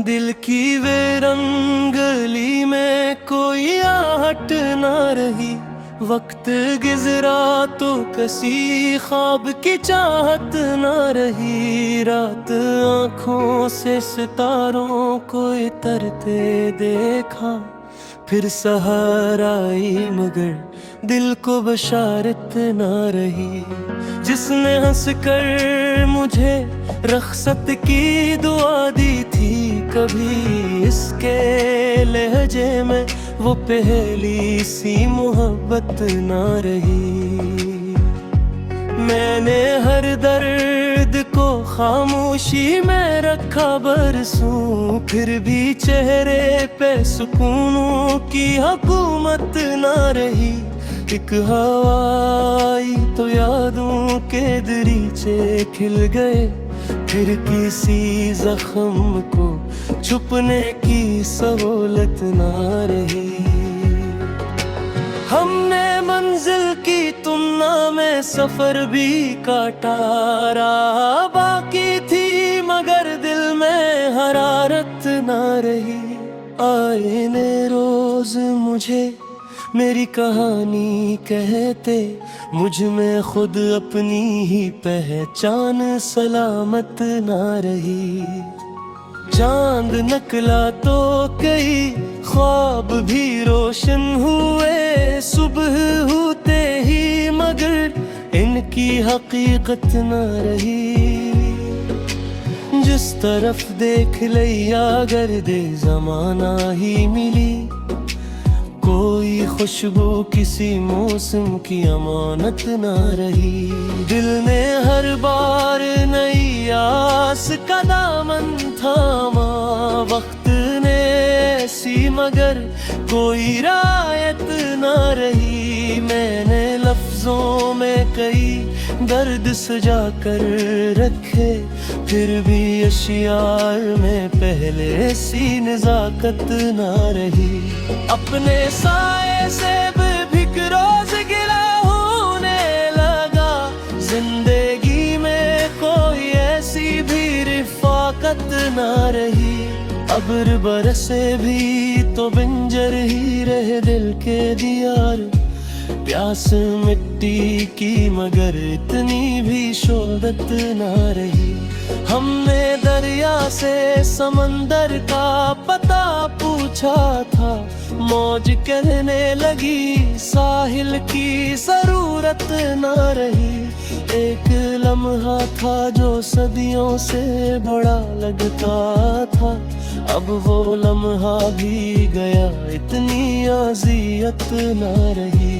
दिल की वेरंगली में कोई आहट ना रही। वक्त गुजरा तो कसी ख्वाब की चाहत ना रही। रात आँखों से सितारों को तरते देखा, फिर सहारा आई मगर दिल को बशारत ना रही। जिसने हंस कर मुझे रख्सत की दुआ दी थी, कभी इसके लहजे में वो पहली सी मोहब्बत ना रही। मैंने हर दर्द को खामोशी में रखा बरसों, फिर भी चेहरे पे सुकूनों की हुकूमत ना रही। एक हवा आई तो यादों के दरीचे खिल गए, फिर किसी जख्म को छुपने की सहूलत ना रही। हमने मंजिल की तुलना में सफर भी काटा, राह बाकी थी मगर दिल में हरारत ना रही। आए ने रोज मुझे मेरी कहानी कहते, मुझ में खुद अपनी ही पहचान सलामत ना रही। चांद निकला तो कई ख्वाब भी रोशन हुए, सुबह होते ही मगर इनकी हकीकत ना रही। जिस तरफ देख लिया गर्दे ज़माना ही मिली, कोई खुशबू किसी मौसम की अमानत ना रही। दिल ने हर बार नई आस का दामन थामा, वक्त ने ऐसी मगर कोई रायत ना रही। मैंने लफ्जों में कई दर्द सजा कर रखे, फिर भी अशियार में पहले सी नजाकत ना रही। अपने साए से भी रोज गिला होने लगा, जिंदगी में कोई ऐसी भी रिफाकत ना रही। अब्र बरसे भी तो बंजर ही रहे दिल के दियार, प्यास मिट्टी की मगर इतनी भी शोहरत ना रही। हमने दरिया से समंदर का पता पूछा था, मौज कहने लगी साहिल की जरूरत ना रही। एक लम्हा था जो सदियों से बड़ा लगता था, अब वो लम्हा भी गया इतनी अज़ियत ना रही।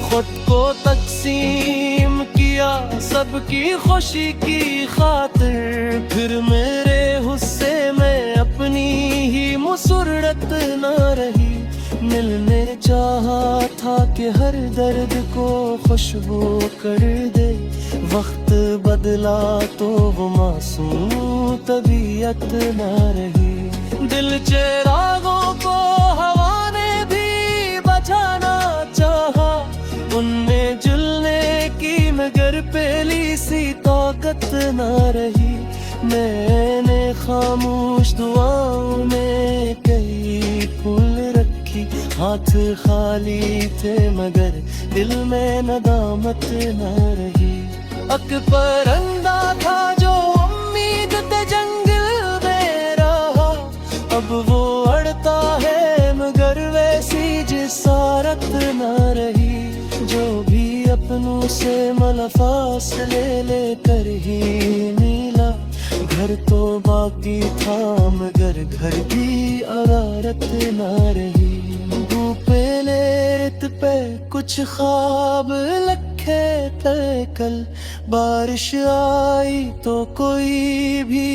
खुद को तकसीम किया सबकी खुशी की खातिर, फिर मेरे गुस्से में अपनी ही मुसरत ना रही। मिलने चाहा था कि हर दर्द को खुशबू कर दे, वक्त बदला तो वो मासूम तबीयत ना रही। दिल चिरागों को हवा ने भी बचाना चाहा, उनमें जुलने की मगर पहली सी ताकत ना रही। मैंने खामोश दुआओं में कई फूल रखी, हाथ खाली थे मगर दिल में नदामत ना रही। अकबर अंधा था जो उम्मीद ते जंगल में रहा, अब वो अड़ता है मगर वैसी जिसारत ना रही। जो भी अपनों से मला फासले लेकर ही मिला, घर तो बाकी था मगर घर की अगारत ना रही। धूपे लेत पे कुछ ख्वाब लखे थे कल, बारिश आई तो कोई भी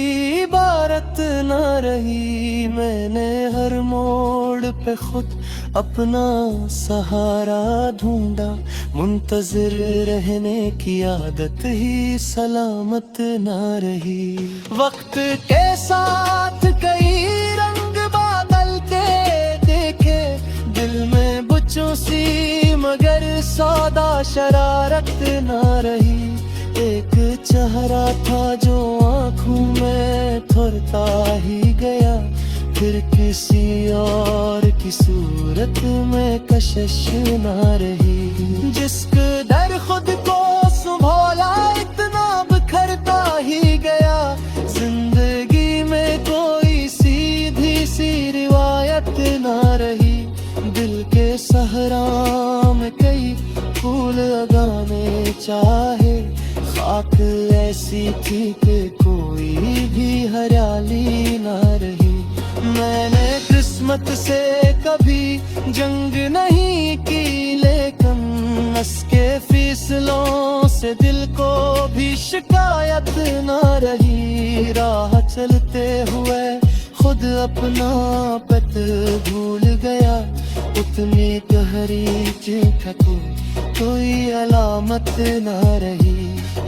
इबारत ना रही। मैंने हर मोड़ पे खुद अपना सहारा ढूंढा, मुंतजिर रहने की आदत ही सलामत ना रही। वक्त के साथ कई रंग बदलते देखे, दिल में बुच्चों सी मगर सौदा शरारत ना रही। एक चेहरा था जो आँखों में थोरता ही गया, फिर किसी और की सूरत में कशिश ना रही। जिस डर खुद को संभाला इतना बिखरता ही गया। जिंदगी में कोई सीधी सी रिवायत ना रही। दिल के सहरा में कई फूल लगाने चाहे, खाक ऐसी थी कि कोई भी हरियाली ना रही। मैंने किस्मत से कभी जंग नहीं की, लेकिन उसके फैसलों से दिल को भी शिकायत ना रही। राह चलते हुए खुद अपना पत भूल गया। उतनी गहरी चिंता को कोई अलामत ना रही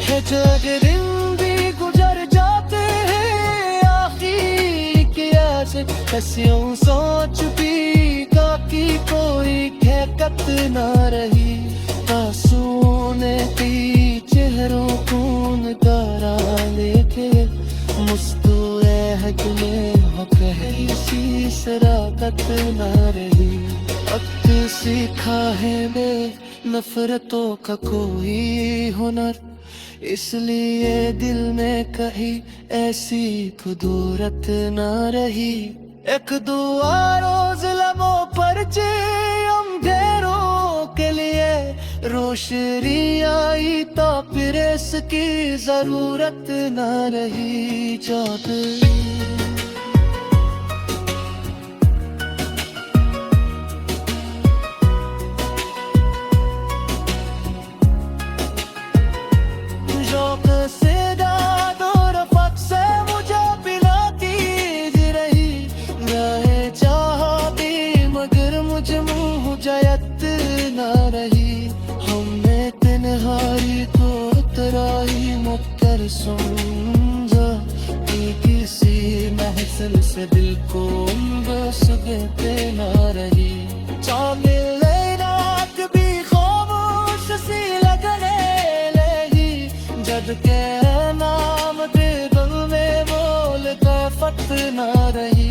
है। जग दिन भी गुजर जाते हैं आखिर के ऐसे कैसियों सोच भी का की कोई हकीकत ना रही। आंसुओं ने कई चेहरों खून गारा लेके मुस्तैद में हो पहली सी शराकत ना रही। वक्त सीखा है मैं नफरतों का कोई हुनर, इसलिए दिल में कहीं ऐसी कुदरत ना रही। एक दुआ रोज लबों पर अंधेरों के लिए, रोशनी आई तो फिर इसकी जरूरत ना रही। चाहते जयत ना रही। हमने तन्हाई तो तराई मुक्तर समझा कि किसी महफिल से दिल को सुगते ना रही। चामिल रात भी खामोश सी लगने लगी, जब के नाम दिल में बोल का फत ना रही।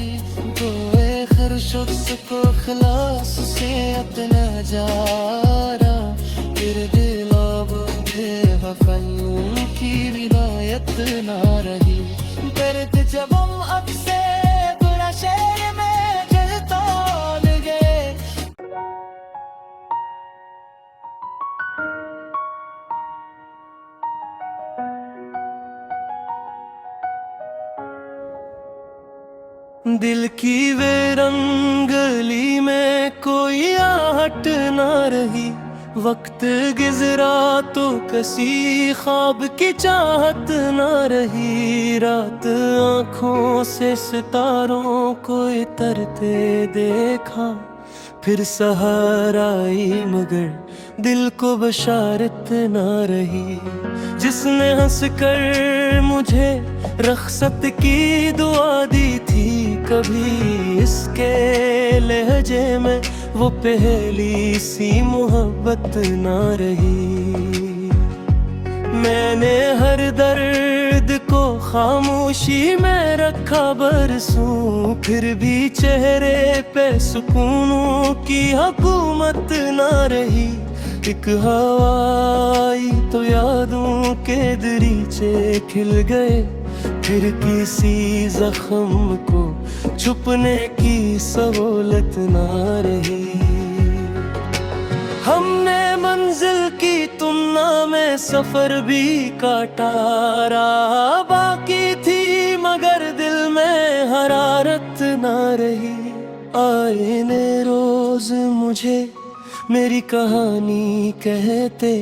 हर शख्स को खलास से अपना जारा, फिर दिलाब बेवफाइयों की विलायत ना रही। दर्द जब हम अब से बुरा शहर में जलता गए। दिल की वेरंगली में कोई आहट ना रही। वक्त गुजरा तो किसी ख्वाब की चाहत ना रही। रात आँखों से सितारों को तरते देखा, फिर सहारा आई मगर दिल को बशारत ना रही। जिसने हंस कर मुझे रख्सत की दुआ दी थी, कभी इसके लहजे में वो पहली सी मोहब्बत ना रही। मैंने हर दर्द को खामोशी में रखा बरसों, फिर भी चेहरे पे सुकूनों की हुकूमत ना रही। एक हवाई तो यादों के दरीचे खिल गए, फिर किसी जख्म को छुपने की सहूलत ना रही। हमने मंजिल की तुलना में सफर भी काटा, राह बाकी थी मगर दिल में हरारत ना रही। आए ने रोज मुझे मेरी कहानी कहते,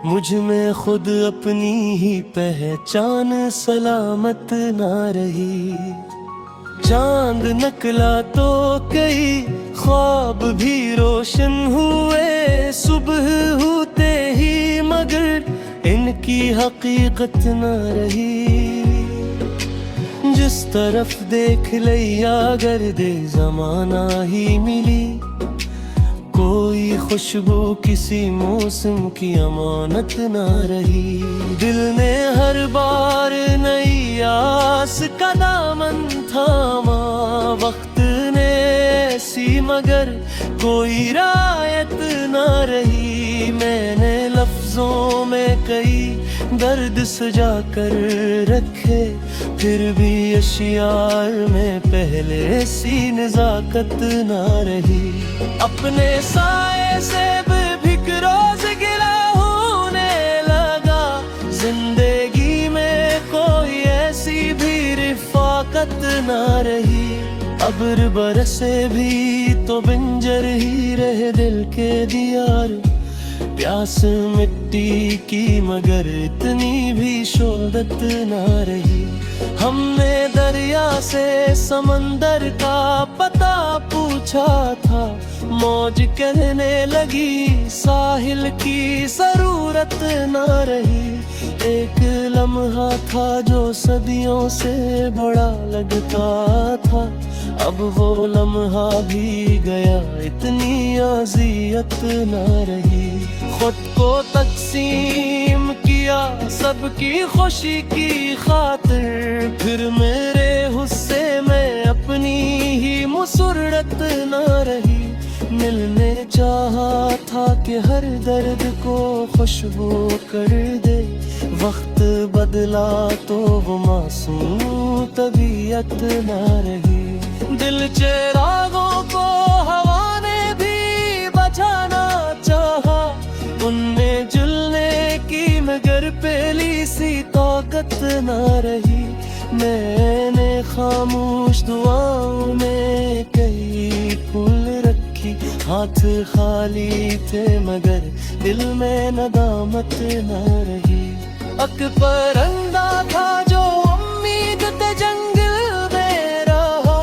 मुझ में खुद अपनी ही पहचान सलामत ना रही। चांद निकला तो कई ख्वाब भी रोशन हुए, सुबह होते ही मगर इनकी हकीकत ना रही। जिस तरफ देख लिया गर्दे ज़माना ही मिली, कोई खुशबू किसी मौसम की अमानत ना रही। दिल ने हर बार नई आस का दामन थामा, वक्त सी मगर कोई रायत ना रही। मैंने लफ्जों में कई दर्द सजा कर रखे, फिर भी अशियार में पहले सी नजाकत ना रही। अपने साए से बेभिक रोज गिला होने लगा, जिंदगी में कोई ऐसी भी रिफाकत ना रही। अब्र बरसे भी तो बिंजर ही रहे दिल के दियार, प्यास मिट्टी की मगर इतनी भी शोहरत ना रही। हमने दरिया से समंदर का पता पूछा था, मौज कहने लगी साहिल की जरूरत ना रही। एक लम्हा था जो सदियों से बड़ा लगता था, अब वो लम्हा भी गया इतनी अज़ियत ना रही। खुद को तकसीम किया सबकी खुशी की खातिर, फिर मेरे गुस्से में अपनी ही मुसर्रत ना रही। मिलने चाहा था कि हर दर्द को खुशबू कर दे, वक्त बदला तो वो मासूम तबीयत ना रही। दिल चिरागों को हवा ने भी बचाना चाहा, उनमें जुलने की मगर पहली सी ताकत ना रही। मैंने खामोश दुआओं में कई फूल रखी, हाथ खाली थे मगर दिल में नदामत ना रही। अकबर अंधा था जो उम्मीद ते जंगल में रहा,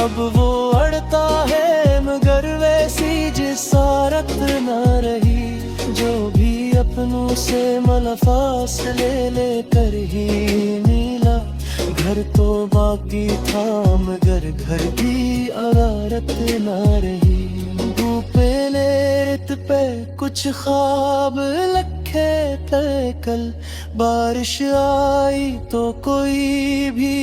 अब वो अड़ता है मगर वैसी जिसारत ना रही। जो भी अपनों से मलफास ले कर ही मिला, घर तो बाकी था मगर घर भी अरारत ना रही। धूपे रेत पे कुछ ख्वाब लखे थे कल, बारिश आई तो कोई भी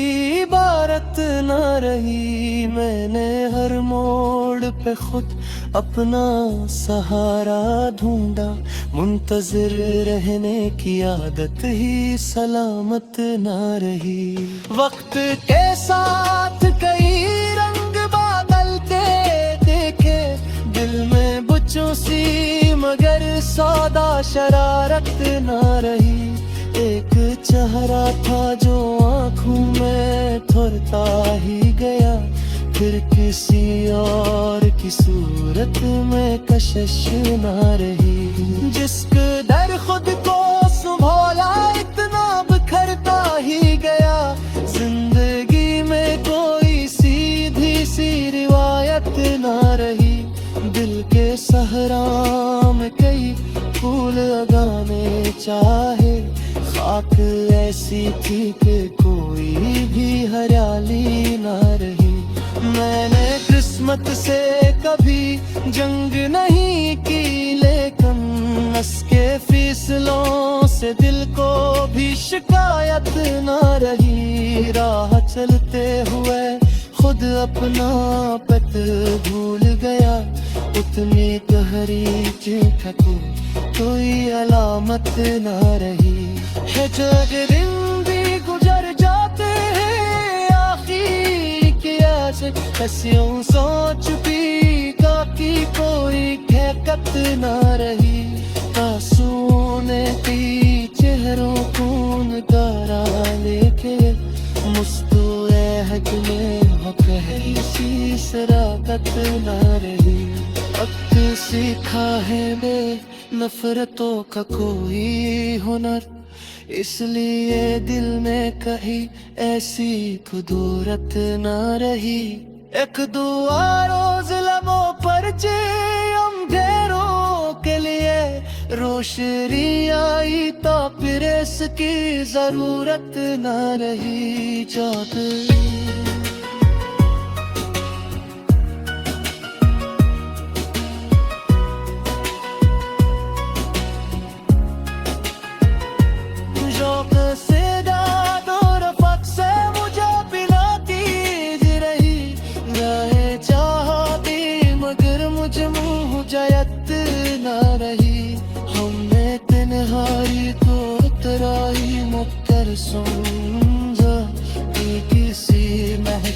इबारत ना रही। मैंने हर मोड़ पे खुद अपना सहारा ढूंढा, मुंतजिर रहने की आदत ही सलामत ना रही। वक्त के साथ कई रंग बदलते देखे, दिल में बुच्चों सी मगर सौदा शरारत ना रही। एक चेहरा था जो आँखों में ठुरता ही गया, फिर किसी और की सूरत में कशिश ना रही। जिसक दर खुद को संभाला इतना बिखरता ही गया, जिंदगी में कोई सीधी सी रिवायत ना रही। दिल के सहरा में कई फूल लगाने चाहे, खाक ऐसी थी कि कोई भी हरियाली ना रही। मैंने किस्मत से कभी जंग नहीं की, लेकिन नस के फीसलों से दिल को भी शिकायत ना रही। राह चलते हुए खुद अपना पत भूल गया, उतनी गहरी चिंता को कोई अलामत ना रही। है जग दिन भी गुजर जाते हैं आखिर की ऐसे, हंसियों सोच भी का की कोई खैकत ना रही। आंसुओं ने की चेहरों खून गारा लेके, मुस्तैद में हो पहली सी शराकत ना रही। वक्त सीखा है मैं नफरतों का कोई हुनर, इसलिए दिल में कहीं ऐसी कुदरत ना रही। एक दुआ रोज लबों पर अंधेरों के लिए, रोशनी आई तो फिर इसकी जरूरत ना रही। चाहते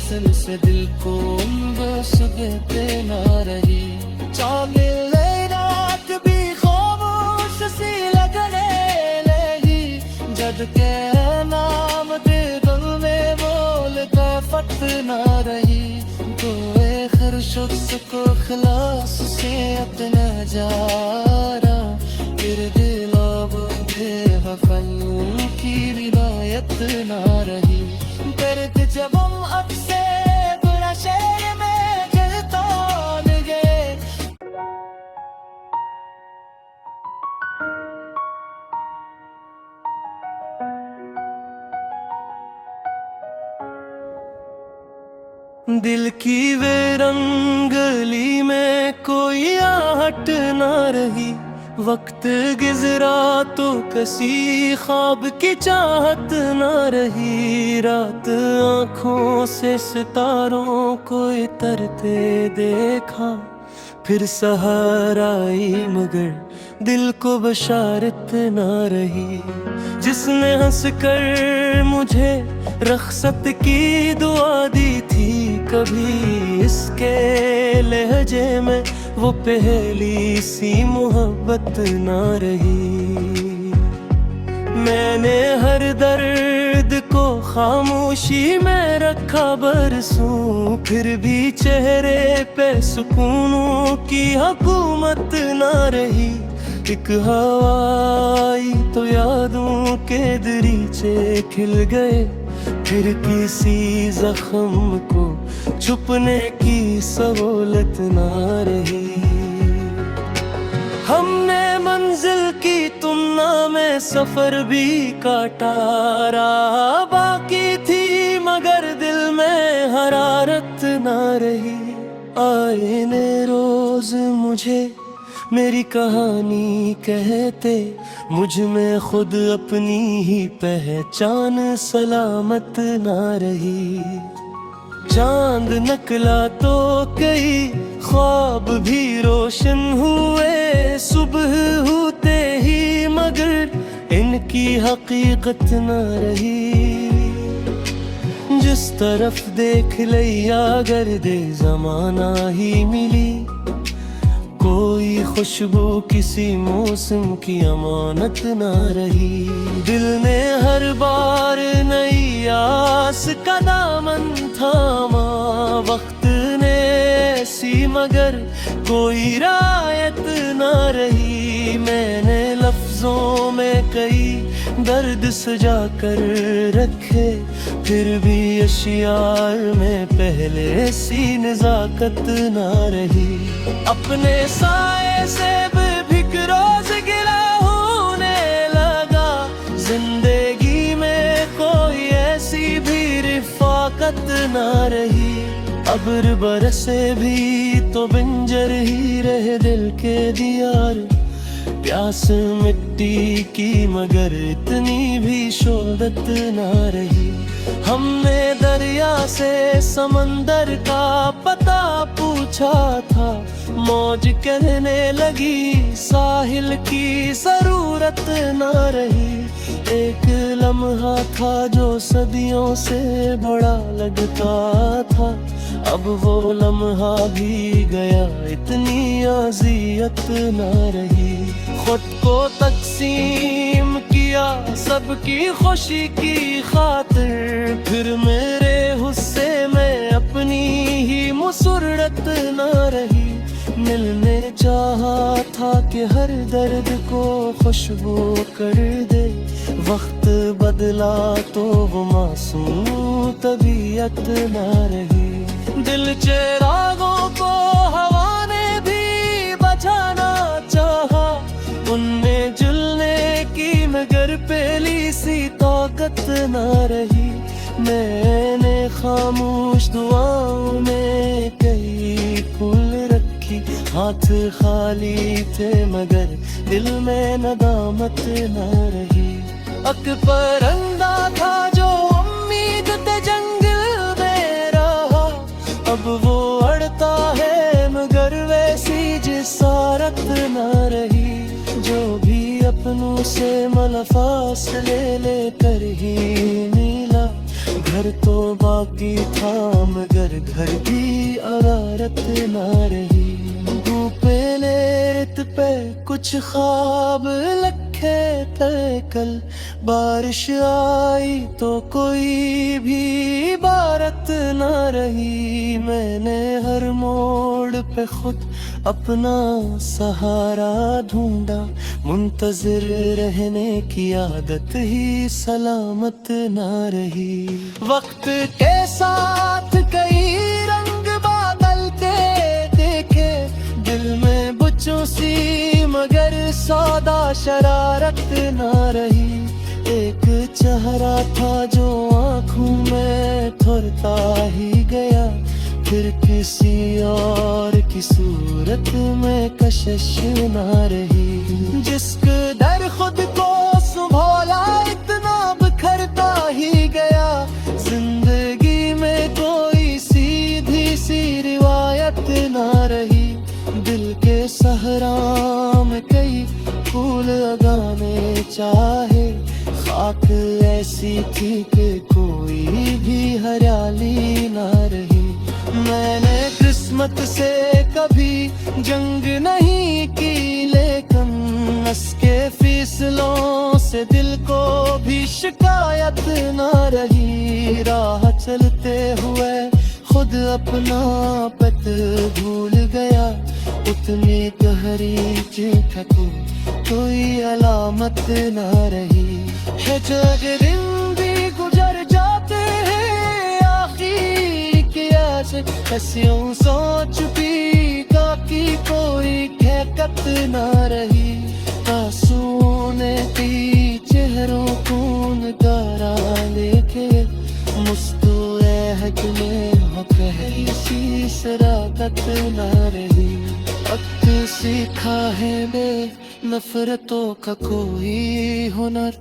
हुस्न से दिल को बस देते ना रही। चाले ले रात भी खामोश सी लगने लगी, जद के नाम दे दिल में बोल का फट ना रही। तो हर शख्स को खलास से अपना जारा, फिर दिलाब बेवफाइयों की रिवायत ना रही। दर्द जब हम अक्से बुरा शहर में गिरतान गए। दिल की वेरंगली में कोई आहट ना रही, वक्त गुजरा तो किसी ख्वाब की चाहत ना रही। रात आँखों से सितारों को तरते देखा, फिर सहर आई मगर दिल को बशारत ना रही। जिसने हंसकर मुझे रख्सत की दुआ दी थी, कभी इसके लहजे में वो पहली सी मोहब्बत ना रही। मैंने हर दर्द को खामोशी में रखा बरसों, फिर भी चेहरे पे सुकूनों की हुकूमत ना रही। एक हवाई तो यादों के दरीचे खिल गए, फिर किसी जख्म को छुपने की सहूलत ना रही। हमने मंजिल की तुलना में सफर भी काटा, राह बाकी थी मगर दिल में हरारत ना रही। आए ने रोज मुझे मेरी कहानी कहते, मुझ में खुद अपनी ही पहचान सलामत ना रही। चांद निकला तो कई ख्वाब भी रोशन हुए, सुबह होते ही मगर इनकी हकीकत ना रही। जिस तरफ देख लिया गर्दे ज़माना ही मिली, कोई खुशबू किसी मौसम की अमानत ना रही। दिल ने हर बार नई आस का दामन थामा, वक्त ने ऐसी मगर कोई रायत ना रही। मैंने लफ्जों में कई दर्द सजा कर रखे, फिर भी अशियार में पहले सी नजाकत ना रही। अपने साए से भी रोज गिला होने लगा, जिंदगी में कोई ऐसी भी रिफाकत ना रही। अब्र बरसे भी तो बंजर ही रहे दिल के दियार, प्यास मिट्टी की मगर इतनी भी शोहरत ना रही। हमने दरिया से समंदर का पता पूछा था, मौज कहने लगी साहिल की जरूरत ना रही। एक लम्हा था जो सदियों से बड़ा लगता था, अब वो लम्हा भी गया इतनी अज़ियत ना रही। खुद को तकसीम किया सबकी खुशी की खातिर, फिर मेरे हुस्से में अपनी ही मुसर्रत ना रही। मिलने चाहा था कि हर दर्द को खुशबू कर दे, वक्त बदला तो वो मासूम तबीयत ना रही। दिल चिरागों को हवा ने भी बचाना चाहा, उनमें जुलने की मगर पहली सी ताकत ना रही। मैंने खामोश दुआओं में कई फूल रखी, हाथ खाली थे मगर दिल में नदामत ना रही। अकबर अंदा था जो उम्मीद ते जंगल में रहा, अब वो अड़ता है मगर वैसी जिसारत ना रही। जो भी अपनों से मला फासले लेकर ही मिला, घर तो बाकी था मगर घर की अरारत ना रही। धूपे लेत पे कुछ ख्वाब लखे थे कल, बारिश आई तो कोई भी इबारत ना रही। मैंने हर मोड़ पे खुद अपना सहारा ढूंढा, मुंतजिर रहने की आदत ही सलामत ना रही। वक्त के साथ कई रंग बदलते देखे, दिल में बच्चों सी मगर सौदा शरारत ना रही। एक चेहरा था जो आँखों में ठुरता ही गया, फिर किसी और की सूरत में कशिश ना रही। जिसक दर खुद को संभाला इतना बिखरता ही गया, जिंदगी में कोई सीधी सी रिवायत ना रही। दिल के सहरा में कई फूल लगाने चाहे, खाक ऐसी थी कि कोई भी हरियाली ना रही। मैंने किस्मत से कभी जंग नहीं की, लेकिन नस के फिसलों से दिल को भी शिकायत ना रही। राह चलते हुए खुद अपना पत भूल गया, उतनी गहरी चिट्ठी को कोई अलामत ना रही। है जग दिन भी गुजर जाते हैं आखिर किया से, हंसियों सोच भी की कोई कहकत ना रही। आंसुओं ने की चेहरों को नगारा लेके, मुस्तैद में हो पहली सी शरारत ना रही। वक्त सीखा है मैं नफरतों का कोई हुनर,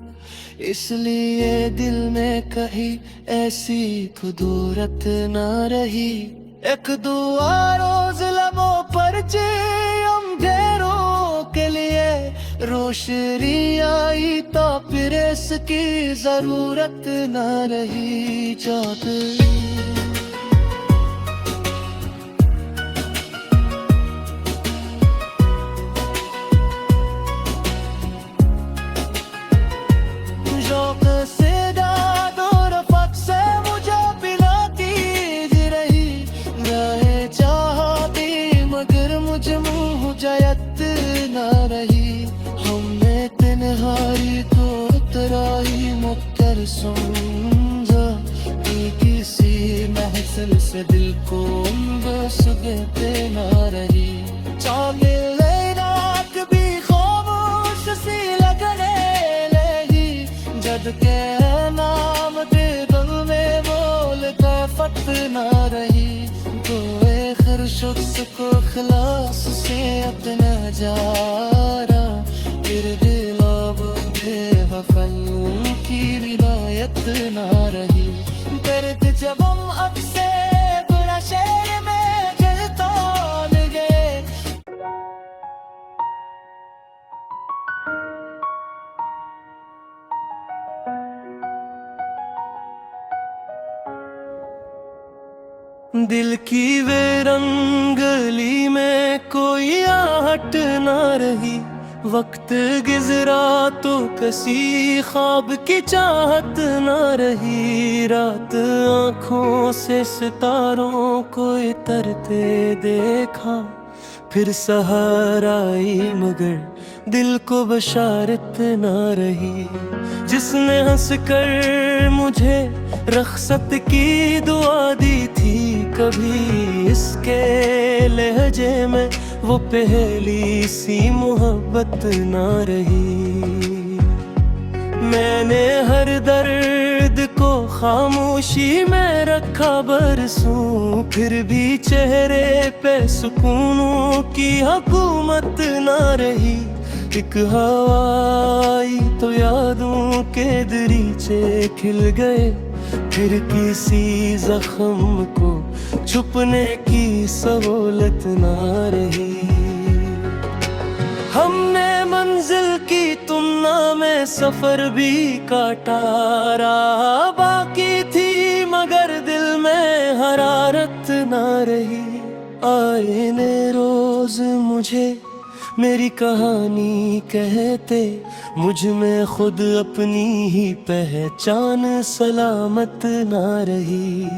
इसलिए दिल में कहीं ऐसी खुदूरत ना रही। एक दुआ रोज लबों पर हम ढेरों के लिए, रोशनी आई तो फिर इसकी जरूरत ना रही। जाते जयत ना रही। हमने तन्हाई को तराई मुक्तर समझा, किसी महफिल से दिल को बस देते ना रही। चाहे रात भी खामोश सी लगने लगी, जद के नाम दे दिल में बोल का फत ना रही। कोई शख्स को खलास से अपना जारा, फिर दिलाब बेवफाओं की रिवायत ना रही। दर्द जब हम अक्से बुरा शहर में जलता गए। दिल की वेरंगली में कोई आहट ना रही। वक्त गुजरा तो किसी ख्वाब की चाहत ना रही। रात आँखों से सितारों को तरते देखा, फिर सहारा आई मगर दिल को बशारत ना रही। जिसने हंस कर मुझे रख्सत की दुआ दी थी, कभी इसके लहजे में वो पहली सी मोहब्बत ना रही। मैंने हर दर्द को खामोशी में रखा बरसों, फिर भी चेहरे पे सुकूनों की हुकूमत ना रही। एक हवाई तो यादों के दरीचे खिल गए, फिर किसी जख्म को छुपने की सहूलत ना रही। हमने मंजिल की तुलना में सफर भी काटा, राह बाकी थी मगर दिल में हरारत ना रही। आए ने रोज मुझे मेरी कहानी कहते, मुझ में खुद अपनी ही पहचान सलामत ना रही।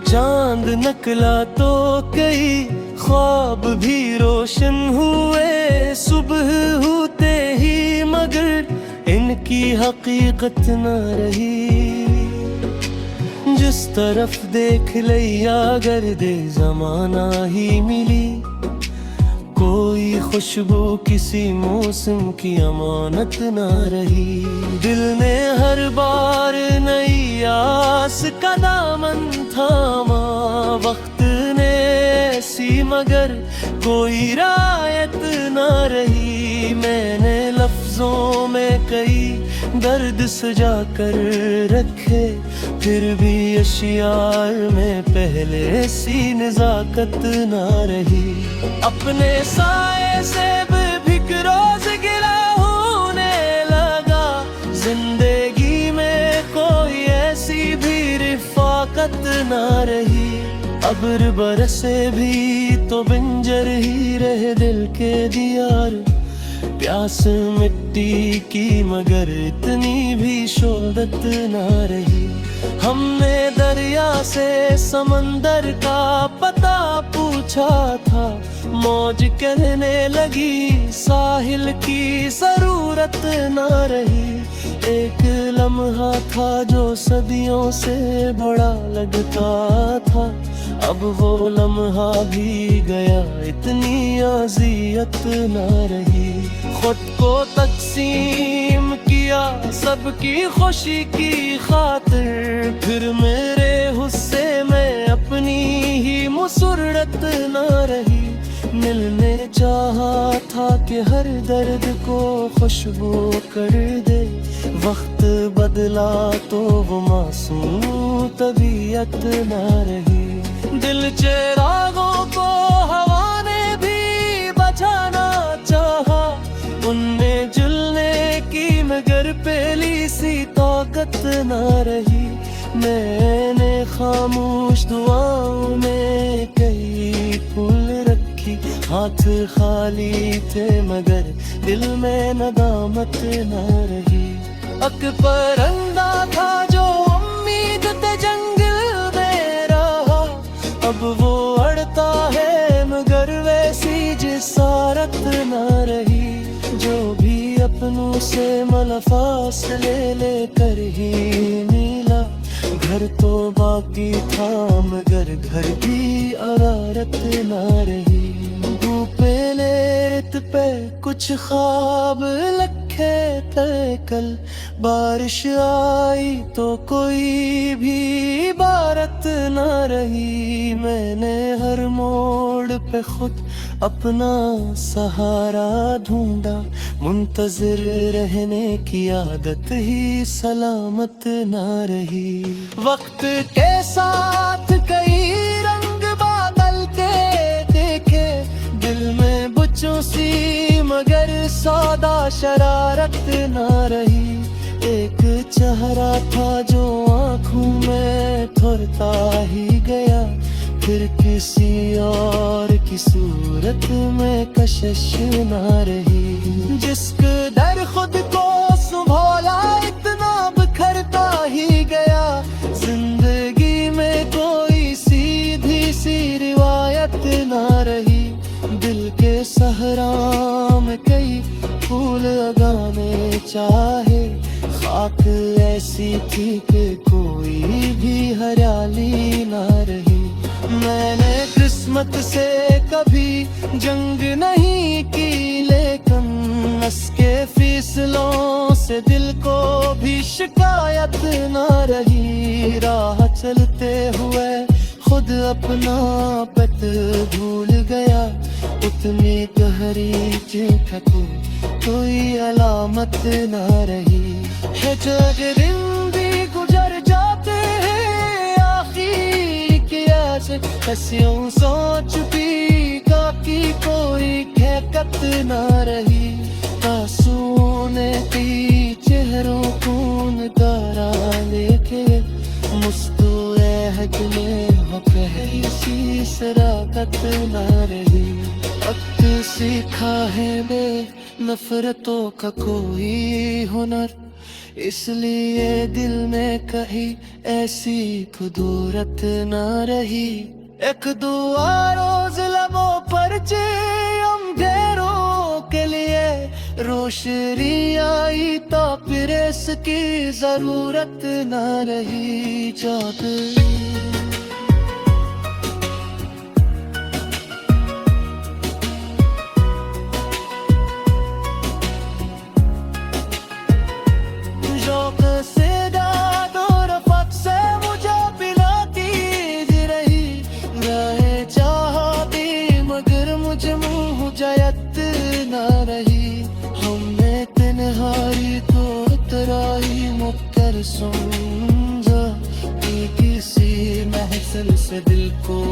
चांद निकला तो कई ख्वाब भी रोशन हुए, सुबह होते ही मगर इनकी हकीकत न रही। जिस तरफ देख लिया गर्दे ज़माना ही मिली, कोई खुशबू किसी मौसम की अमानत ना रही। दिल ने हर बार नई आस का दामन थामा, वक्त ने ऐसी मगर कोई रायत ना रही। मैंने लफ्जों में कई दर्द सजा कर रखे, फिर भी अशियार में पहले सी नजाकत ना रही। अपने साए से भी रोज गिला होने लगा, जिंदगी में कोई ऐसी भी रिफाकत ना रही। अब्र बरसे भी तो बंजर ही रहे दिल के दियार, प्यास मिट्टी की मगर इतनी भी शोहरत ना रही। हमने दरिया से समंदर का पता पूछा था, मौज कहने लगी साहिल की जरूरत ना रही। एक लम्हा था जो सदियों से बड़ा लगता था, अब वो लम्हा भी गया, इतनी अज़ियत ना रही। खुद को तकसीम किया सबकी खुशी की खातिर, फिर मेरे गुस्से में अपनी ही मुसरत ना रही। मिलने चाहा था कि हर दर्द को खुशबू कर दे, वक्त बदला तो वो मासूम तबीयत ना रही। दिल चिरागों को हवा ने भी बचाना चाहा, उनमें जुलने की मगर पहली सी ताकत ना रही। मैंने खामोश दुआओं में कई फूल रखी, हाथ खाली थे मगर दिल में नदामत ना रही। अकबर अंधा था जो उम्मीद ते जंगल में रहा, अब वो अड़ता है मगर वैसी जिसारत ना रही। जो भी अपनों से मलफास ले कर ही मिला, घर तो बाकी था मगर घर की अरारत ना रही। धूपे लेत पे कुछ ख्वाब लखे थे कल, बारिश आई तो कोई भी इबारत ना रही। मैंने हर मोड़ पे खुद अपना सहारा ढूंढा, मुंतजिर रहने की आदत ही सलामत ना रही। वक्त के साथ कई रंग बदलते देखे, दिल में बुच्चों सी मगर सौदा शरारत ना रही। एक चेहरा था जो आँखों में ठुरता ही गया, फिर किसी और की सूरत में कशिश ना रही। जिसक डर खुद को संभाला इतना बिखरता ही गया, जिंदगी में कोई सीधी सी रिवायत ना रही। दिल के सहरा में कई फूल लगाने चाहे, खाक ऐसी थी कि कोई भी हरियाली ना रही। मैंने किस्मत से कभी जंग नहीं की, लेकिन नस के फीसलों से दिल को भी शिकायत ना रही। राह चलते हुए खुद अपना पत भूल गया, उतनी गहरी चिंता को कोई अलामत ना रही। है जग दिन भी गुजर जाते हैं आखिर के ऐसे, हंसियों सोच भी की कोई खैकत ना रही। आंसुओं ने की चेहरों को नकारा लेके मुस्कुरा शराकत ना रही। वक्त सीखा है मैं नफरतों का कोई हुनर, इसलिए दिल में कहीं ऐसी कुदरत ना रही। एक दुआ रोज लबों पर अंधेरों के लिए, रोशनी आई तो फिर इसकी जरूरत ना रही। शौक से दाद और रफ़त से मुझे पिलाती रही, रहे चाहती मगर मुझे मुँह जयत ना रही। हमने तन्हाई तो तराई मुक्कर समझा, किसी महफिल से दिल को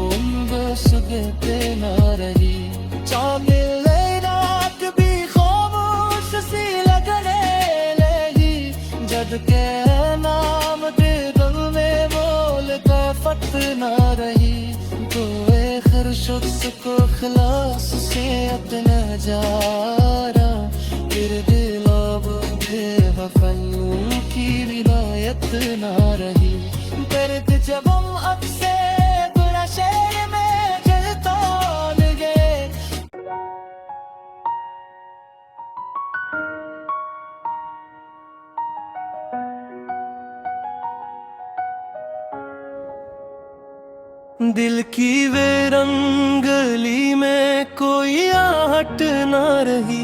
सुगते ना रही। चामिल रात भी खामोश सी लगने लगी, जब के नाम दे दिल में बोल का फत ना रही। तो हर शख्स को खलास से अपना जारा, फिर दिलाब बेवफाइयों की विलायत ना रही। दर्द जब हम अक्से बुरा शहर में जलता गए, दिल की वेरंगली में कोई आहट ना रही।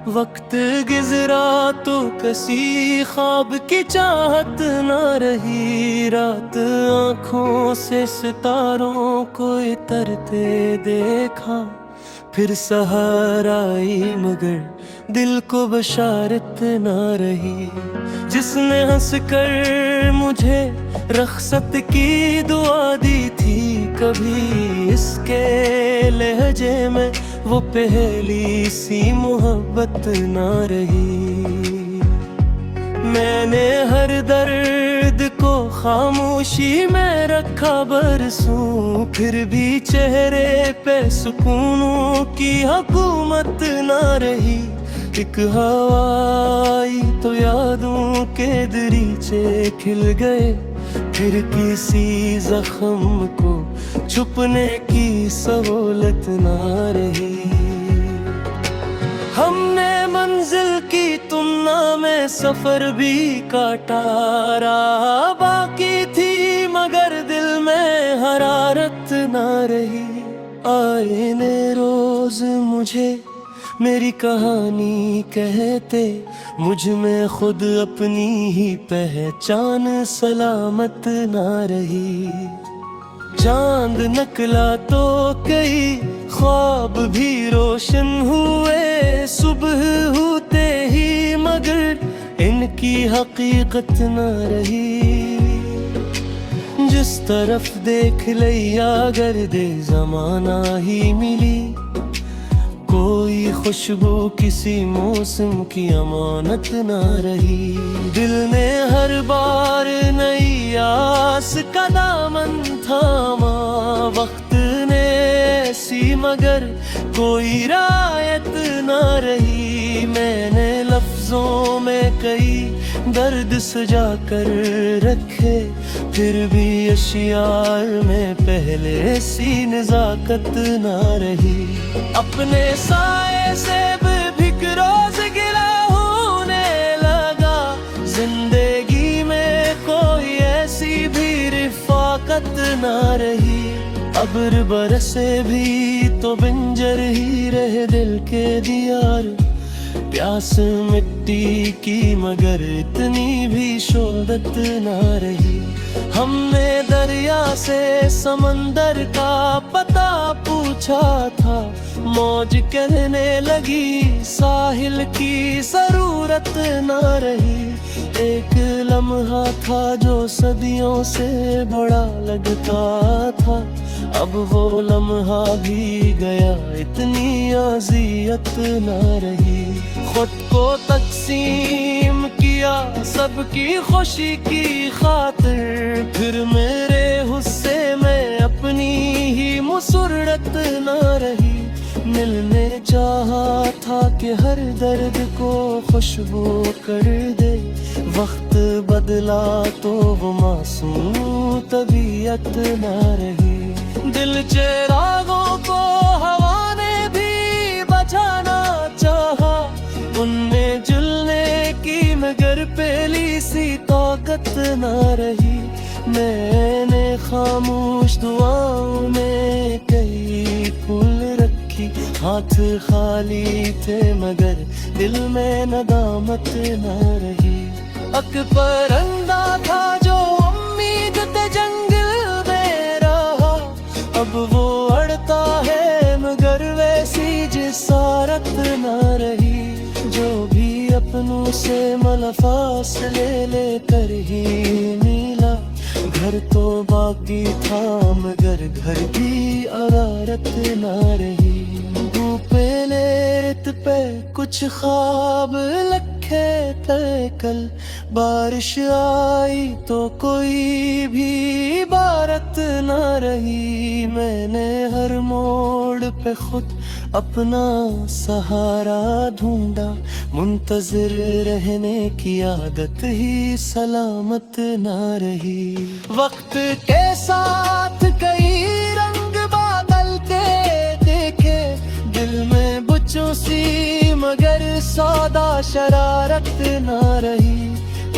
वक्त गुजरा तो किसी ख्वाब की चाहत ना रही। रात आँखों से सितारों को तरते देखा, फिर सहारा आई मगर दिल को बशारत ना रही। जिसने हंस कर मुझे रख्सत की दुआ दी थी, कभी इसके लहजे में वो पहली सी मोहब्बत ना रही। मैंने हर दर्द को खामोशी में रखा बरसों, फिर भी चेहरे पे सुकूनों की हुकूमत ना रही। एक हवाई तो यादों के दरीचे खिल गए, फिर किसी जख्म को छुपने की सहूलत ना रही। हमने मंजिल की तुलना में सफर भी काटा, राह बाकी थी मगर दिल में हरारत ना रही। आए ने रोज मुझे मेरी कहानी कहते, मुझ में खुद अपनी ही पहचान सलामत ना रही। चांद निकला तो कई ख्वाब भी रोशन हुए, सुबह होते ही मगर इनकी हकीकत ना रही। जिस तरफ देख लिया गर्दे ज़माना ही मिली, कोई खुशबू किसी मौसम की अमानत ना रही। दिल ने हर बार नई आस का दामन थामा, वक्त ने ऐसी मगर कोई रायत ना रही। मैंने लफ्जों में कई दर्द सजा कर रखे, फिर भी अशियार में पहले सी नजाकत ना रही। अपने साए से भी रोज गिला होने लगा, जिंदगी में कोई ऐसी भी रिफाकत ना रही। अब्र बरसे भी तो बंजर ही रहे दिल के दियार, प्यास मिट्टी की मगर इतनी भी शोहरत ना रही। हमने दरिया से समंदर का पता पूछा था, मौज कहने लगी साहिल की जरूरत ना रही। एक लम्हा था जो सदियों से बड़ा लगता था, अब वो लम्हा भी गया, इतनी अज़ियत ना रही। खुद को तकसीम किया सबकी खुशी की खातिर, फिर मेरे गुस्से में अपनी ही सूरत ना रही। मिलने चाहा था कि हर दर्द को खुशबू कर दे। वक्त बदला तो वो मासूम तबीयत ना रही। दिल चिरागों को हवा ने भी बचाना चाहा। उनमें जुलने की मगर पहली सी ताकत ना रही। मैंने खामोश दुआओं में कई फूल रखी। हाथ खाली थे मगर दिल में नदामत ना रही। अक परंदा था जो उम्मीद ते जंगल में रहा। अब वो अड़ता है मगर वैसी जिसारत ना रही। जो भी अपनों से मला फासले लेकर ही मिला। घर तो बाकी था मगर घर की अरारत ना रही। धूपे लेत पे कुछ ख्वाब लखे थे कल। बारिश आई तो कोई भी बारत ना रही। मैंने हर मोड़ पे खुद अपना सहारा ढूंढा। मुंतजिर रहने की आदत ही सलामत ना रही। वक्त के साथ कई रंग बदलते देखे। दिल में बुच्चों सी मगर सौदा शरारत ना रही।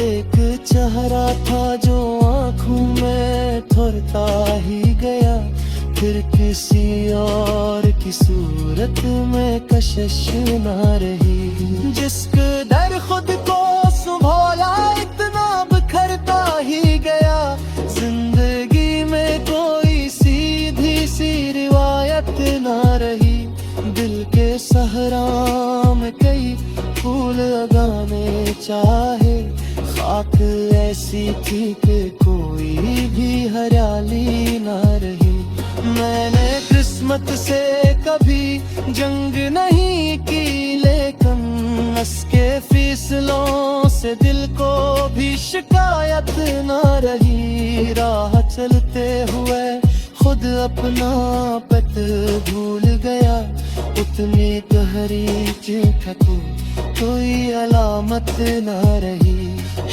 एक चेहरा था जो आँखों में ठुरता ही गया। फिर किसी और की सूरत में कशिश ना रही। जिसक दर खुद को संभाला इतना बिखरता ही गया। जिंदगी में कोई सीधी सी रिवायत ना रही। दिल के सहरा में कई फूल लगाने चाहे। खाक ऐसी थी कि कोई भी हरियाली ना रही। मैंने किस्मत से कभी जंग नहीं की लेकिन नस के फीसलों से दिल को भी शिकायत ना रही। राह चलते हुए खुद अपना पत भूल गया। उतनी गहरी चिंता को कोई अलामत ना रही।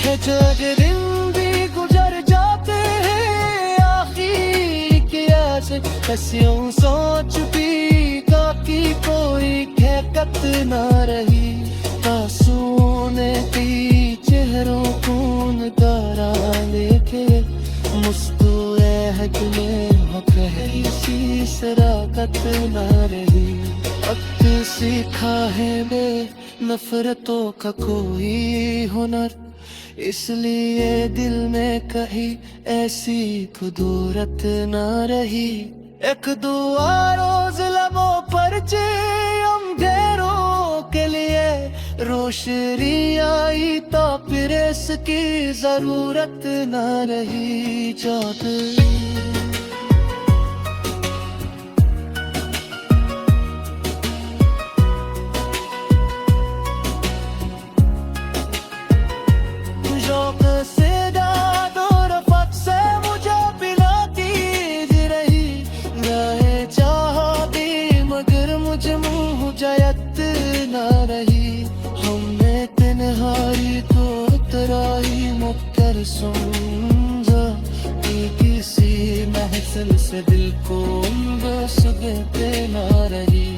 है जग दिन भी गुजर जाते हैं आखिर की ऐसे। कैसियों सोच भी की कोई खैकत ना रही। आंसुओं ने की चेहरों खून गारा लेके। मुस्कुराहट में हो पहली सी शराकत ना रही। वक्त सीखा है मैं नफरतों का कोई हुनर। इसलिए दिल में कहीं ऐसी कुदरत ना रही। एक दुआ रोज लबों पर हम ढेरों के लिए। रोशनी आई तो फिर इसकी जरूरत ना रही। चादर जयत ना रही। हमने तन्हाई तो तराई मुक्तर समझा। किसी महफिल से दिल को बस देते ना रही।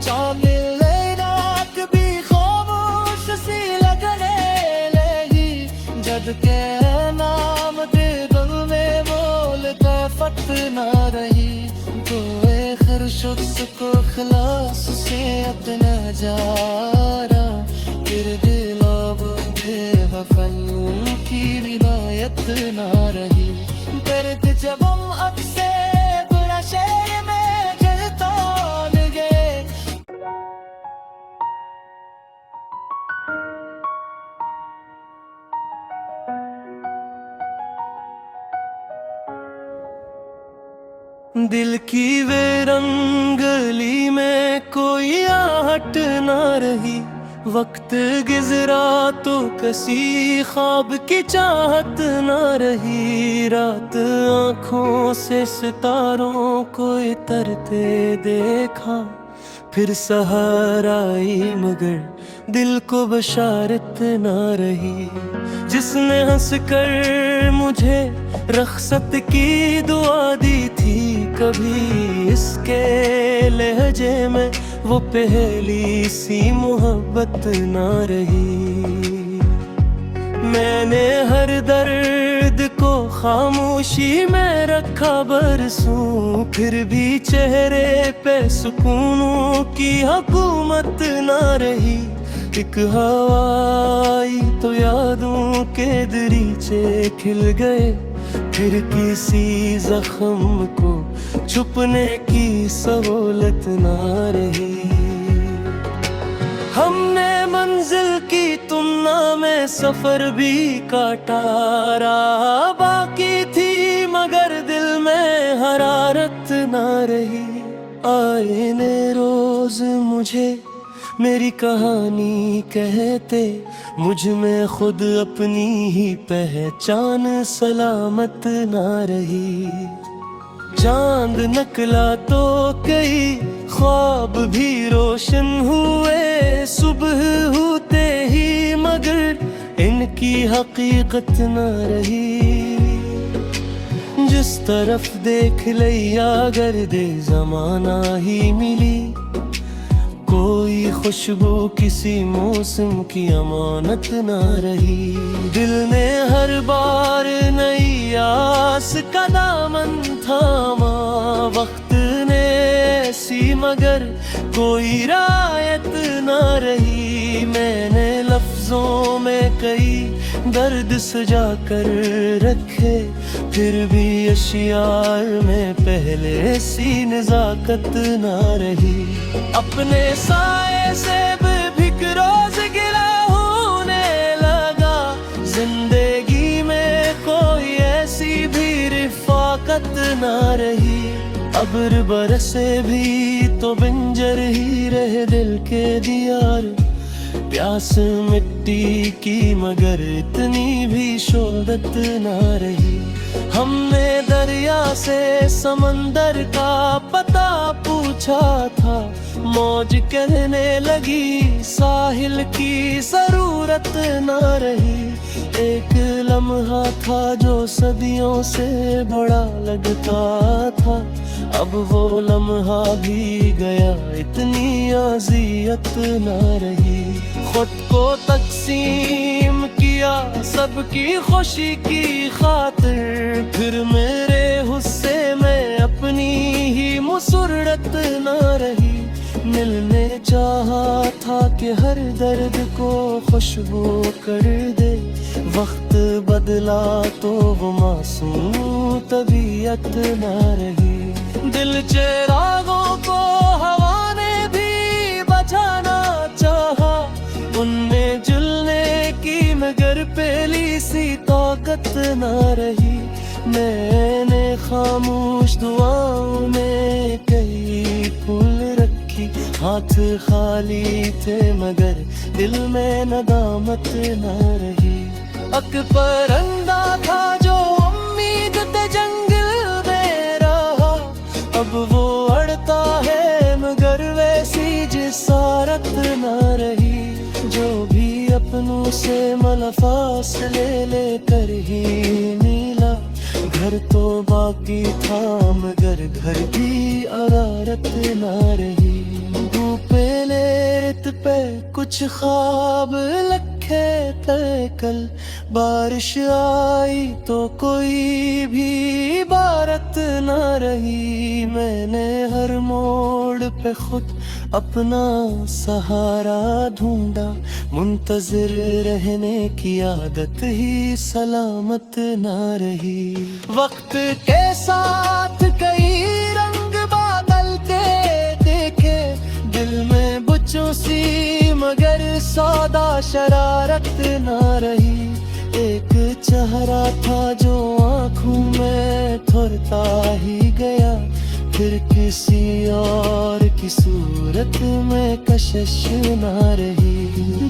शामिल रात भी खामोश सी लगने लगी। जब के नाम दे दिल में बोल फत ना रही। तो हर शख्स को खलास से अपना जारा। फिर दिलाब बेवफन की विलायत ना रही। दर्द जब हम अब से बुरा शहर में जलता गए। दिल की वे रंगली में कोई आहट ना रही। वक्त गुजरा तो किसी ख्वाब की चाहत न रही। रात आँखों से सितारों को इतरते देखा, फिर सहर आई मगर दिल को बशारत न रही। जिसने हंस कर मुझे रखसत की दुआ दी थी, कभी इसके लहजे में वो पहली सी मोहब्बत न रही। मैंने हर दर्द को खामोशी में रखा बरसों, फिर भी चेहरे पे सुकूनों की हुकूमत न रही। एक हवा आई तो यादों के दरीचे खिल गए, फिर किसी जख्म को छुपने की सहूलत ना रही। हमने मंजिल की तुलना में सफर भी काटा, राह बाकी थी मगर दिल में हरारत ना रही। आए ने रोज मुझे मेरी कहानी कहते, मुझ में खुद अपनी ही पहचान सलामत ना रही। चांद निकला तो कई ख्वाब भी रोशन हुए, सुबह होते ही मगर इनकी हकीकत न रही। जिस तरफ देख लिया गर्दे ज़माना ही मिली, कोई खुशबू किसी मौसम की अमानत ना रही। दिल ने हर बार नई आस का दामन थामा, वक्त ने ऐसी मगर कोई रायत ना रही। मैंने लफ्जों में कई दर्द सजा कर रखे, फिर भी अशियार में पहले सी नजाकत ना रही। अपने साए से भी रोज गिला होने लगा, जिंदगी में कोई ऐसी भी रिफाकत ना रही। अब्र बरसे भी तो बंजर ही रहे दिल के दियार, प्यास मिट्टी की मगर इतनी भी शोहरत ना रही। हमने दरिया से समंदर का पता पूछा था, मौज कहने लगी साहिल की जरूरत ना रही। एक लम्हा था जो सदियों से बड़ा लगता था, अब वो लम्हा भी गया इतनी अज़ियत ना रही। खुद को तकसीम किया सबकी खुशी की खातिर, फिर मेरे गुस्से में अपनी ही मुसर्रत ना रही। मिलने चाहा था कि हर दर्द को खुशबू कर दे, वक्त बदला तो वो मासूम तबीयत ना रही। दिल चिरागों को हवा ने भी बचाना चाहा, उनमें जुलने की मगर पहली सी ताकत ना रही। मैंने खामोश दुआओं में कई फूल रखी, हाथ खाली थे मगर दिल में नदामत ना रही। अकबर अंधा था जो उम्मीद ते जंगल में रहा, अब वो अड़ता है मगर वैसी जिसारत ना रही। जो भी अपनों से फासले लेकर ही मिला, घर तो बाकी था मगर घर की अरारत ना रही। धूपे लेत पे कुछ ख्वाब लखे थे कल, बारिश आई तो कोई भी इबारत ना रही। मैंने हर मोड़ पे खुद अपना सहारा ढूंढा, मुंतजिर रहने की आदत ही सलामत ना रही। वक्त के साथ कई रंग बदलते देखे, दिल में बुच्चों सी मगर सादा शरारत ना रही। एक चेहरा था जो आँखों में ठुरता ही गया, फिर किसी और की सूरत में कशिश ना रही।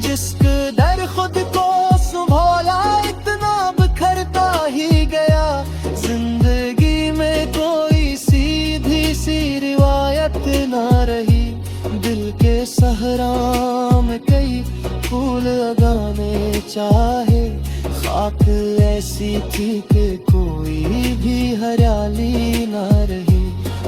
फूल लगाने चाहे, खाक ऐसी थी कि कोई भी हरियाली ना रही।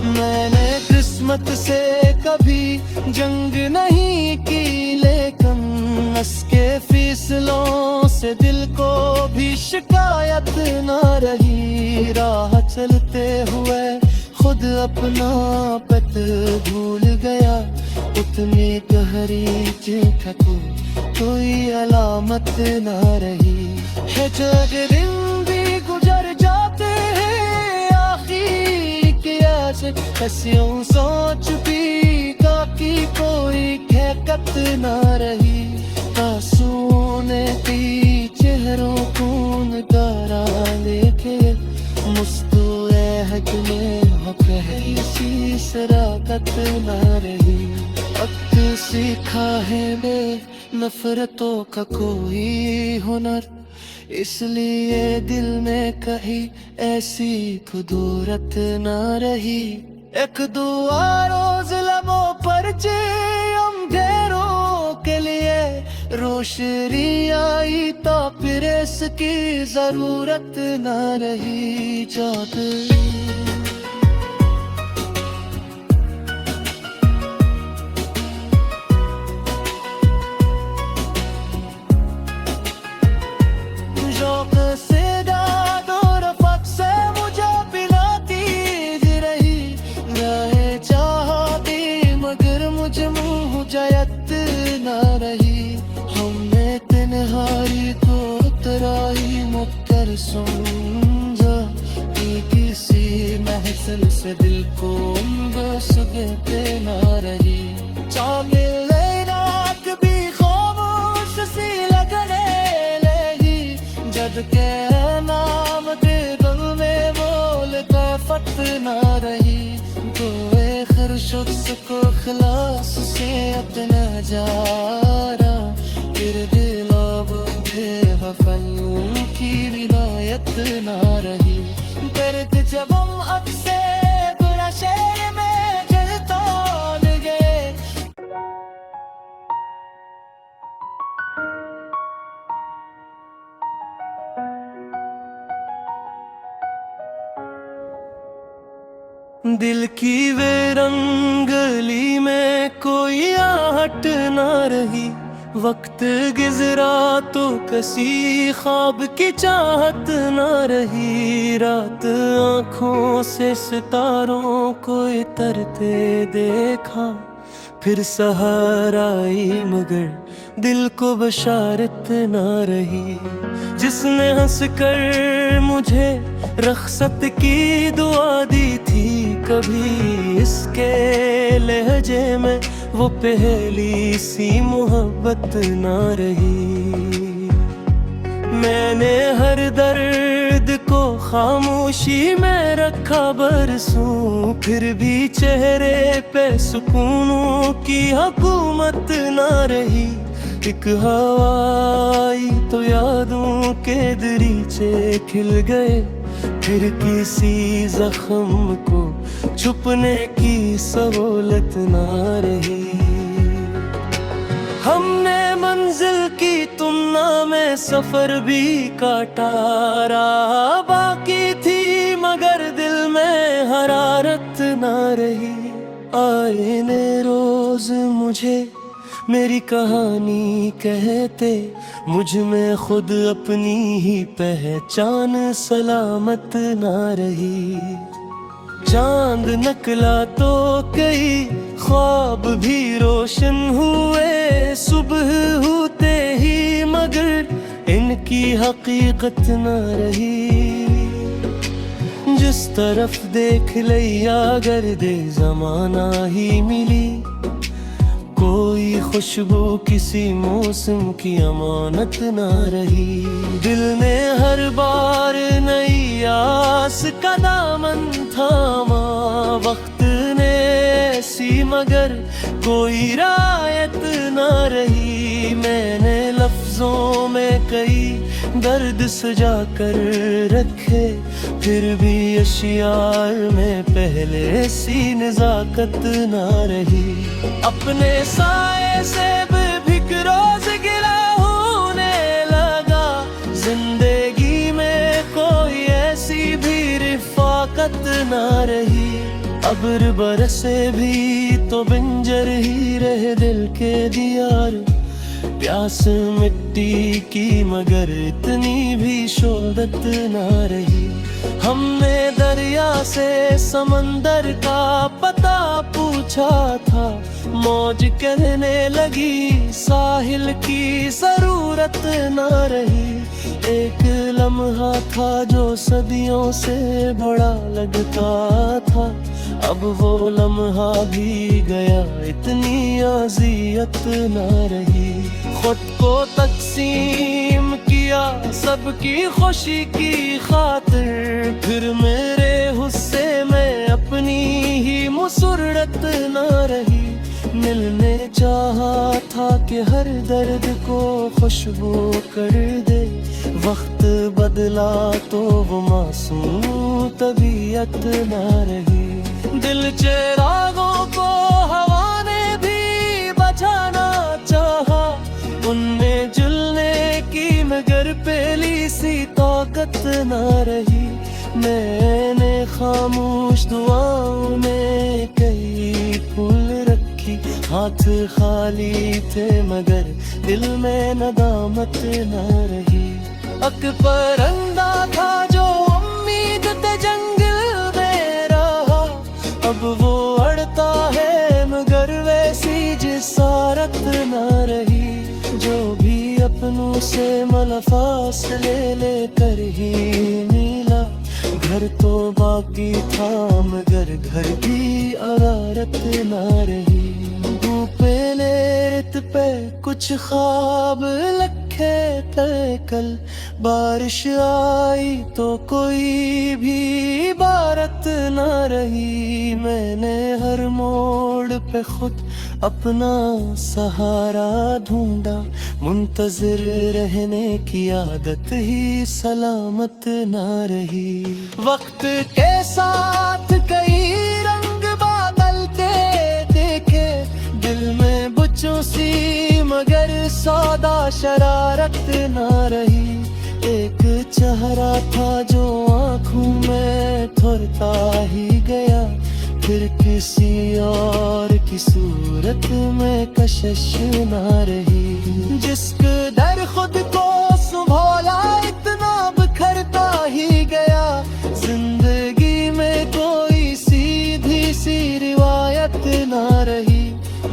मैंने किस्मत से कभी जंग नहीं की, लेकिन उसके फीसलों से दिल को भी शिकायत ना रही। राह चलते हुए खुद अपना पत भूल गया, उतनी गहरी चिंता को कोई अलामत ना रही है। जग दिन भी गुजर जाते हैं, आखिर क्या से हंसियों सोच भी की कोई हकीकत ना रही। आंसुओं ने की चेहरों को नकारा लेके, मुस्कुराहट में हो पहली सी शराकत ना रही। वक्त सीखा है मैं नफरतों का कोई हुनर, इसलिए दिल में कहीं ऐसी कुदरत ना रही। एक दुआ रोज लबों पर अंधेरों के लिए, रोशनी आई तो फिर इसकी जरूरत ना रही। जाते जयत ना रही। हमने तन्हाई को तराई मुक्कर समझा कि किसी महफिल से दिल को बसगते ना रही। चामिल रात भी खामोश सी लगने लगी, जद के नाम के दिल में बोल का फत ना रही। तो हर शख्स को खलास से अपना जारा, फिर दिलाब बेवफाइयों की विदायत ना रही। दर्द जब हम अक्से बुरा शहर में जलता गए, दिल की वेरंगली में कोई आहट ना रही। वक्त गुजरा तो किसी ख्वाब की चाहत ना रही। रात आँखों से सितारों को तरते देखा, फिर सहर आई मगर दिल को बशारत ना रही। जिसने हंसकर मुझे रख्सत की दुआ दी थी, कभी इसके लहजे में वो पहली सी मोहब्बत ना रही। मैंने हर दर्द को खामोशी में रखा बरसों, फिर भी चेहरे पे सुकूनों की हुकूमत ना रही। एक हवाई तो यादों के दरीचे खिल गए, फिर किसी जख्म को छुपने की सहूलत ना रही। हमने मंजिल की तुलना में सफर भी काटा, राह बाकी थी मगर दिल में हरारत ना रही। आए ने रोज मुझे मेरी कहानी कहते, मुझ में खुद अपनी ही पहचान सलामत ना रही। चांद निकला तो कई ख्वाब भी रोशन हुए, सुबह होते ही मगर इनकी हकीकत ना रही। जिस तरफ देख लिया गर्दे ज़माना ही मिली, कोई खुशबू किसी मौसम की अमानत ना रही। दिल ने हर बार नई आस का दामन थामा, वक्त ने ऐसी मगर कोई रायत ना रही। मैंने लफ्जों में कई दर्द सजा कर रखे, फिर भी अशियार में पहले सी नजाकत ना रही। अपने साए से भी रोज गिला अब्र बरसे भी तो बंजर ही रहे दिल के दियार। प्यास मिट्टी की मगर इतनी भी शोहरत ना रही। हमने दरिया से समंदर का पता पूछा था, मौज कहने लगी साहिल की जरूरत ना रही। एक लम्हा था जो सदियों से बड़ा लगता था, अब वो लम्हा भी गया, इतनी अज़ियत ना रही। खुद को तकसीम किया सबकी खुशी की खातिर, फिर मेरे गुस्से में अपनी ही मुसर्रत ना रही। मिलने चाहा था कि हर दर्द को खुशबू कर दे, वक्त बदला तो वो मासूम तबीयत ना रही। दिल चिरागों को हवा ने भी बचाना चाहा, उनमें जुलने की मगर पहली सी ताकत ना रही। मैंने खामोश दुआओं में कई फूल रखी, हाथ खाली थे मगर दिल में नदामत ना रही। अकबर अंधा था जो उम्मीद ते जंगल में रहा, अब वो अड़ता है मगर वैसी जिसारत ना रही। जो भी अपनों से मला फासले लेकर ही मिला, घर तो बाकी था मगर घर की अरारत ना रही। धूपे लेत पे कुछ ख्वाब लखे थे कल, बारिश आई तो कोई भी इबारत ना रही। मैंने हर मोड़ पे खुद अपना सहारा ढूंढा, मुंतजिर रहने की आदत ही सलामत ना रही। वक्त के साथ कई रंग बदलते देखे, दिल में बुझों सी मगर सौदा शरारत ना रही। एक चेहरा था जो आँखों में ठुरता ही गया, फिर किसी और की सूरत में कशिश ना रही। जिसक दर खुद को संभाला इतना बिखरता ही गया, जिंदगी में कोई सीधी सी रिवायत ना रही।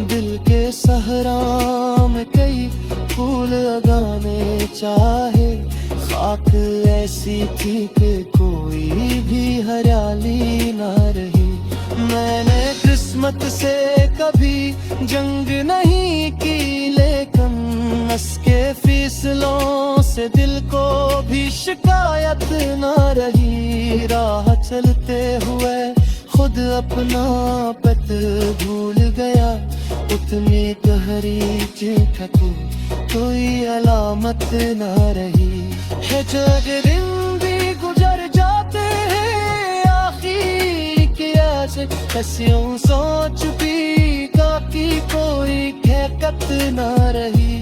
दिल के सहरा में कई फूल लगाने चाहे, खाक ऐसी थी कि कोई भी हरियाली ना रही। मैंने किस्मत से कभी जंग नहीं की, लेकिन नस के फीसलों से दिल को भी शिकायत ना रही। राह चलते हुए खुद अपना पत भूल गया, उतनी गहरी चिट्ठ कोई अलामत ना रही। है जग दिन भी गुजर जाते हैं आखिर की ऐसे, कसियों सोच भी का की कोई हकीकत ना रही।